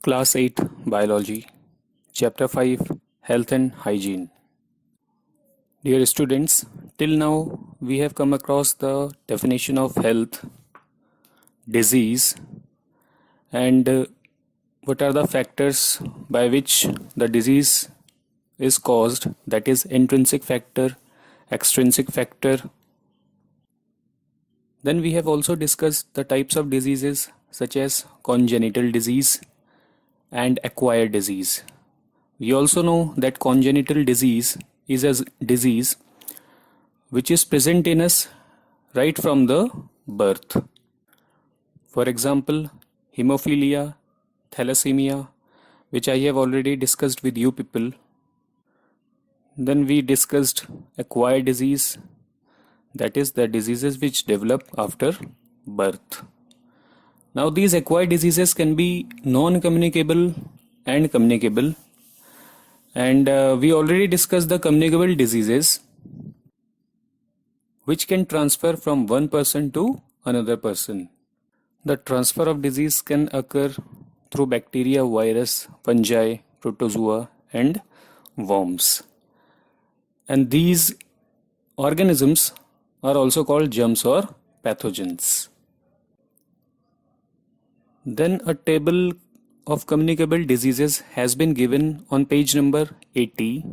Class 8 Biology, Chapter 5 Health and Hygiene. Dear students, till now we have come across the definition of health, disease, and what are the factors by which the disease is caused, that is, intrinsic factor, extrinsic factor. Then we have also discussed the types of diseases such as congenital disease and acquired disease. We also know that congenital disease is a disease which is present in us right from the birth. For example, hemophilia, thalassemia, which I have already discussed with you people. Then we discussed acquired disease, that is the diseases which develop after birth. Now these acquired diseases can be non-communicable and communicable, and we already discussed the communicable diseases which can transfer from one person to another person. The transfer of disease can occur through bacteria, virus, fungi, protozoa, and worms. And these organisms are also called germs or pathogens. Then a table of communicable diseases has been given on page number 80,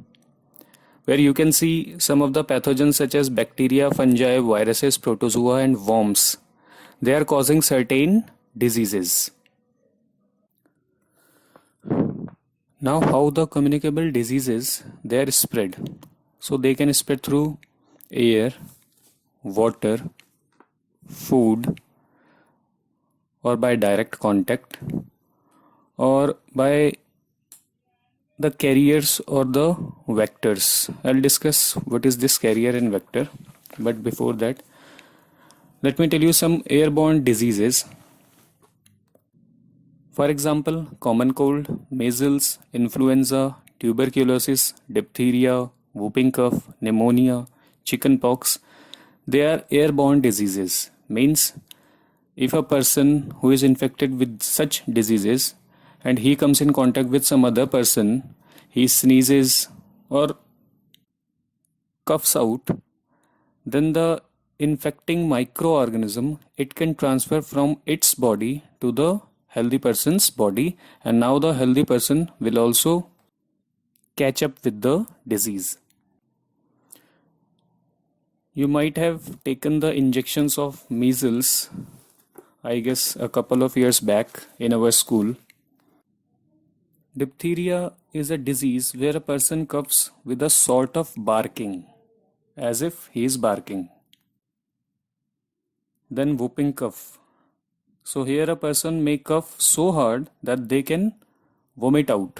where you can see some of the pathogens such as bacteria, fungi, viruses, protozoa, and worms. They are causing certain diseases. Now, how the communicable diseases they are spread? So they can spread through air, water, food, or by direct contact, or by the carriers or the vectors. I'll discuss what is this carrier and vector, but before that, let me tell you some airborne diseases. For example, common cold, measles, influenza, tuberculosis, diphtheria, whooping cough, pneumonia, chickenpox. They are airborne diseases. Means if a person who is infected with such diseases and he comes in contact with some other person, he sneezes or coughs out, then the infecting microorganism, it can transfer from its body to the healthy person's body, and now the healthy person will also catch up with the disease. You might have taken the injections of measles, I guess a couple of years back in our school. Diphtheria is a disease where a person coughs with a sort of barking, as if he is barking. Then whooping cough. So here a person may cough so hard that they can vomit out.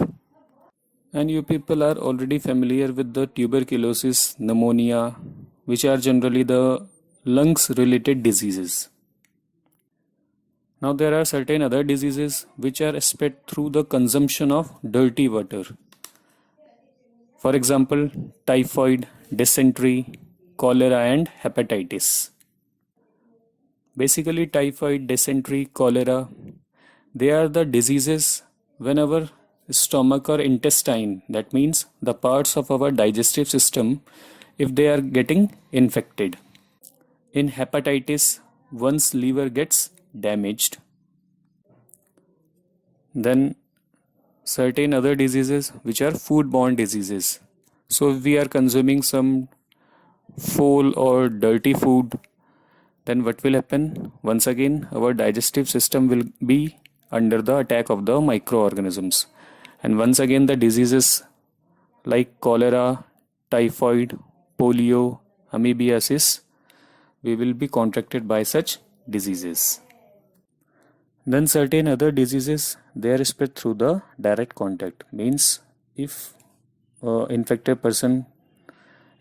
And you people are already familiar with the tuberculosis, pneumonia, which are generally the lungs related diseases. Now there are certain other diseases which are spread through the consumption of dirty water. For example, typhoid, dysentery, cholera, and hepatitis. Basically, typhoid, dysentery, cholera, they are the diseases when our stomach or intestine, that means the parts of our digestive system, if they are getting infected. In hepatitis, one's liver gets damaged. Then certain other diseases which are foodborne diseases. So if we are consuming some foul or dirty food, then what will happen? Once again, our digestive system will be under the attack of the microorganisms. And once again, the diseases like cholera, typhoid, polio, amoebiasis, we will be contracted by such diseases. Then certain other diseases, they are spread through the direct contact. Means if infected person,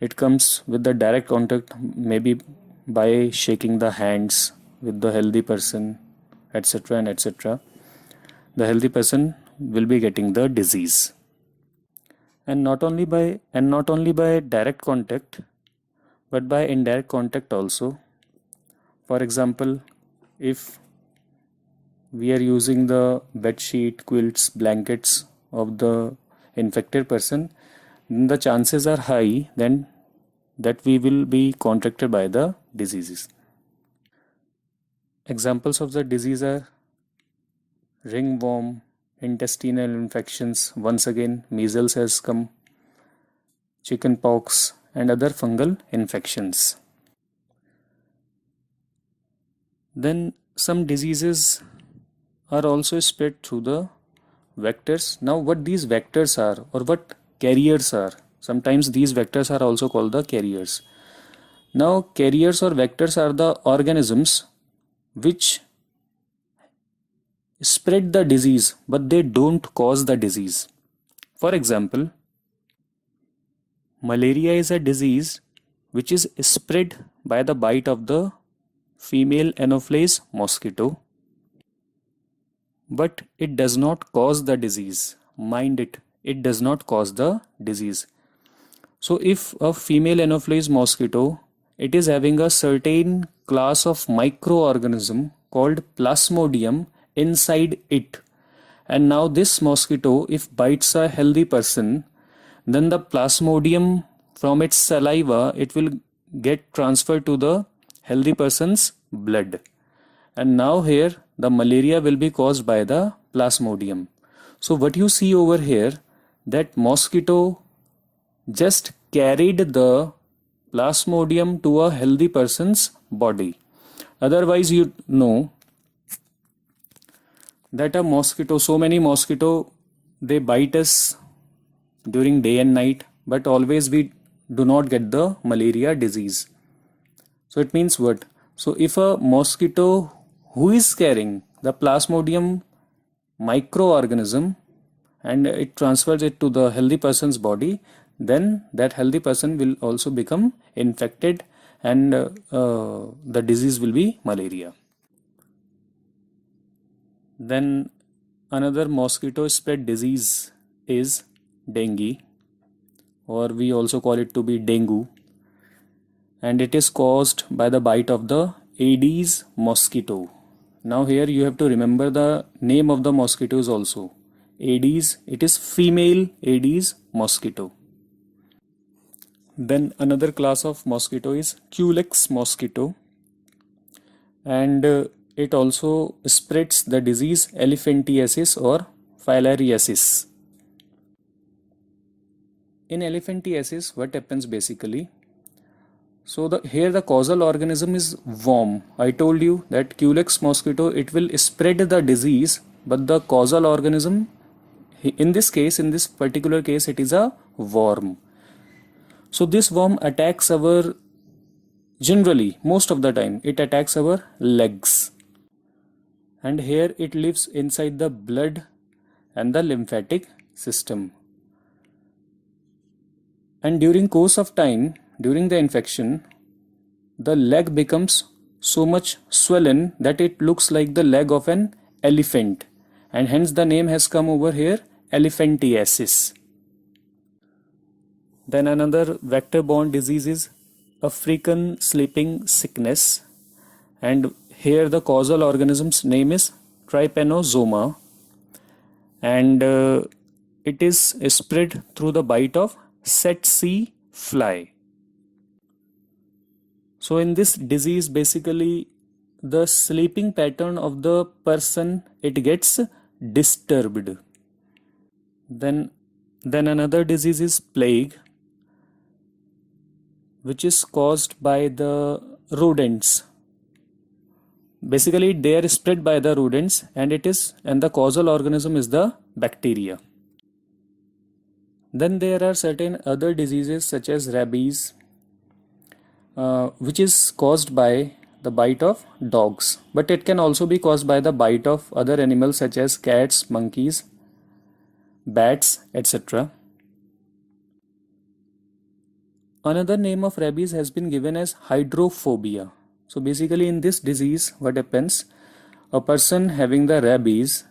it comes with the direct contact, maybe by shaking the hands with the healthy person, etc. and etc. The healthy person will be getting the disease. And not only by direct contact, but by indirect contact also. For example, if we are using the bed sheet, quilts, blankets of the infected person, then the chances are high then that we will be contracted by the diseases. Examples of the disease are ringworm, intestinal infections, once again measles has come, chickenpox, and other fungal infections. Then some diseases are also spread through the vectors. Now, what these vectors are or what carriers are, sometimes these vectors are also called the carriers. Now, carriers or vectors are the organisms which spread the disease but they don't cause the disease. For example, malaria is a disease which is spread by the bite of the female Anopheles mosquito, but it does not cause the disease. Mind it, it does not cause the disease. So if a female Anopheles mosquito, it is having a certain class of microorganism called Plasmodium inside it, and now this mosquito if bites a healthy person, then the Plasmodium from its saliva it will get transferred to the healthy person's blood, and now here the malaria will be caused by the Plasmodium. So what you see over here, that mosquito just carried the Plasmodium to a healthy person's body. Otherwise, you know that a mosquito, so many mosquito, they bite us during day and night, but always we do not get the malaria disease. So it means what? So if a mosquito who is carrying the Plasmodium microorganism and it transfers it to the healthy person's body, then that healthy person will also become infected and the disease will be malaria. Then another mosquito spread disease is dengue, or we also call it to be dengue, and it is caused by the bite of the Aedes mosquito. Now here you have to remember the name of the mosquitoes also. Aedes, it is female Aedes mosquito. Then another class of mosquito is Culex mosquito, and it also spreads the disease elephantiasis or filariasis. In elephantiasis, what happens basically? So here the causal organism is worm. I told you that Culex mosquito, it will spread the disease, but the causal organism, in this case, in this particular case, it is a worm. So this worm attacks generally, most of the time, it attacks our legs. And here it lives inside the blood and the lymphatic system. And during course of time, during the infection, the leg becomes so much swollen that it looks like the leg of an elephant, and hence the name has come over here, elephantiasis. Then another vector-borne disease is African sleeping sickness, and here the causal organism's name is Trypanosoma, and it is spread through the bite of tsetse fly. So in this disease, basically the sleeping pattern of the person, it gets disturbed. Then another disease is plague, which is caused by the rodents. Basically they are spread by the rodents, and the causal organism is the bacteria. Then there are certain other diseases such as rabies, which is caused by the bite of dogs, but it can also be caused by the bite of other animals such as cats, monkeys, bats, etc. Another name of rabies has been given as hydrophobia. So basically in this disease, what happens? A person having the rabies,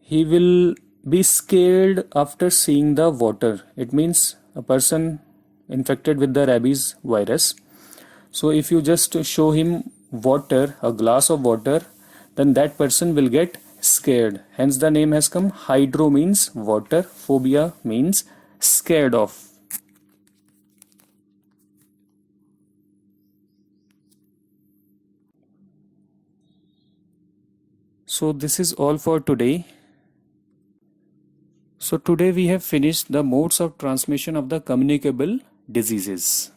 he will be scared after seeing the water. It means a person infected with the rabies virus. So if you just show him water, a glass of water, then that person will get scared. Hence the name has come. Hydro means water, phobia means scared of. So this is all for today. So today we have finished the modes of transmission of the communicable diseases.